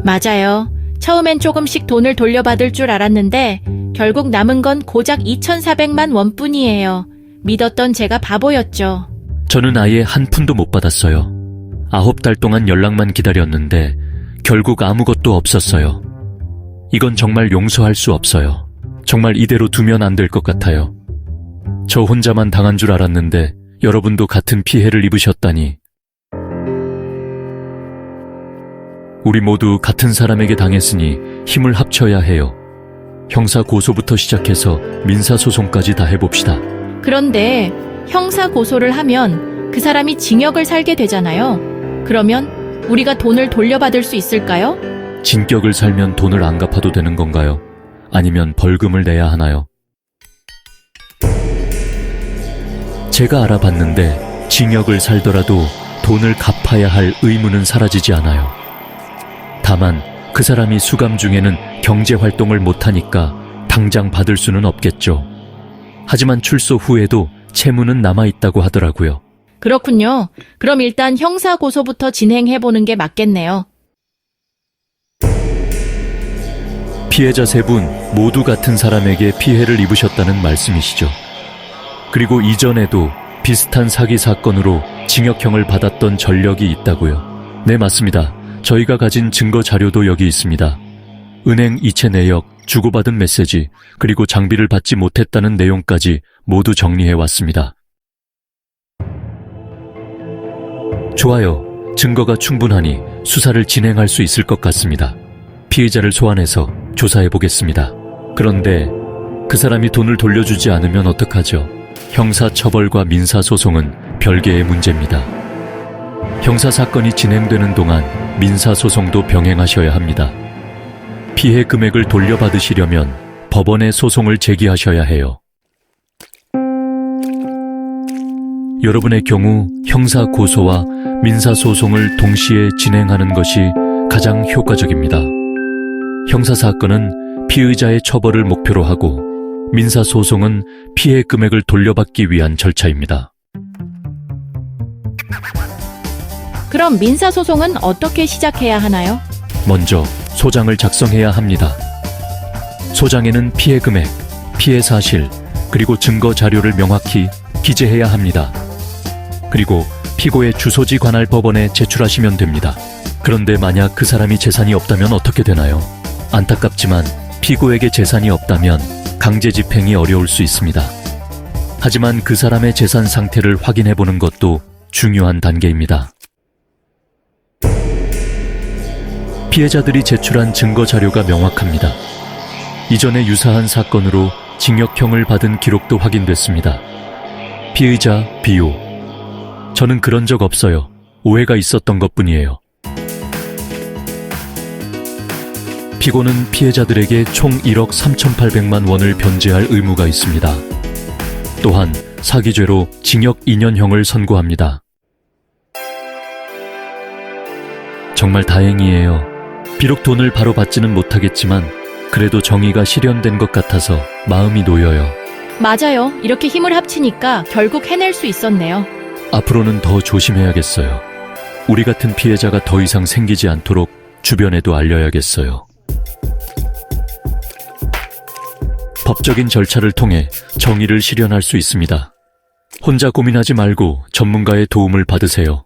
맞아요. 처음엔 조금씩 돈을 돌려받을 줄 알았는데 결국 남은 건 고작 2,400만 원뿐이에요. 믿었던 제가 바보였죠. 저는 아예 한 푼도 못 받았어요. 9달 동안 연락만 기다렸는데 결국 아무것도 없었어요. 이건 정말 용서할 수 없어요. 정말 이대로 두면 안 될 것 같아요. 저 혼자만 당한 줄 알았는데 여러분도 같은 피해를 입으셨다니. 우리 모두 같은 사람에게 당했으니 힘을 합쳐야 해요. 형사 고소부터 시작해서 민사 소송까지 다 해봅시다. 그런데 형사 고소를 하면 그 사람이 징역을 살게 되잖아요. 그러면 우리가 돈을 돌려받을 수 있을까요? 징격을 살면 돈을 안 갚아도 되는 건가요? 아니면 벌금을 내야 하나요? 제가 알아봤는데 징역을 살더라도 돈을 갚아야 할 의무는 사라지지 않아요. 다만 그 사람이 수감 중에는 경제활동을 못하니까 당장 받을 수는 없겠죠. 하지만 출소 후에도 채무는 남아있다고 하더라고요. 그렇군요. 그럼 일단 형사 고소부터 진행해보는 게 맞겠네요. 피해자 세 분 모두 같은 사람에게 피해를 입으셨다는 말씀이시죠. 그리고 이전에도 비슷한 사기 사건으로 징역형을 받았던 전력이 있다고요. 네, 맞습니다. 저희가 가진 증거 자료도 여기 있습니다. 은행 이체 내역, 주고받은 메시지, 그리고 장비를 받지 못했다는 내용까지 모두 정리해왔습니다. 좋아요. 증거가 충분하니 수사를 진행할 수 있을 것 같습니다. 피해자를 소환해서 조사해보겠습니다. 그런데 그 사람이 돈을 돌려주지 않으면 어떡하죠? 형사처벌과 민사소송은 별개의 문제입니다. 형사사건이 진행되는 동안 민사소송도 병행하셔야 합니다. 피해 금액을 돌려받으시려면 법원에 소송을 제기하셔야 해요. 여러분의 경우 형사고소와 민사소송을 동시에 진행하는 것이 가장 효과적입니다. 형사사건은 피의자의 처벌을 목표로 하고 민사소송은 피해 금액을 돌려받기 위한 절차입니다. 그럼 민사소송은 어떻게 시작해야 하나요? 먼저 소장을 작성해야 합니다. 소장에는 피해 금액, 피해 사실, 그리고 증거 자료를 명확히 기재해야 합니다. 그리고 피고의 주소지 관할 법원에 제출하시면 됩니다. 그런데 만약 그 사람이 재산이 없다면 어떻게 되나요? 안타깝지만 피고에게 재산이 없다면 강제 집행이 어려울 수 있습니다. 하지만 그 사람의 재산 상태를 확인해보는 것도 중요한 단계입니다. 피해자들이 제출한 증거 자료가 명확합니다. 이전에 유사한 사건으로 징역형을 받은 기록도 확인됐습니다. 피의자 비오. 저는 그런 적 없어요. 오해가 있었던 것뿐이에요. 피고는 피해자들에게 총 1억 3,800만 원을 변제할 의무가 있습니다. 또한 사기죄로 징역 2년형을 선고합니다. 정말 다행이에요. 비록 돈을 바로 받지는 못하겠지만 그래도 정의가 실현된 것 같아서 마음이 놓여요. 맞아요. 이렇게 힘을 합치니까 결국 해낼 수 있었네요. 앞으로는 더 조심해야겠어요. 우리 같은 피해자가 더 이상 생기지 않도록 주변에도 알려야겠어요. 법적인 절차를 통해 정의를 실현할 수 있습니다. 혼자 고민하지 말고 전문가의 도움을 받으세요.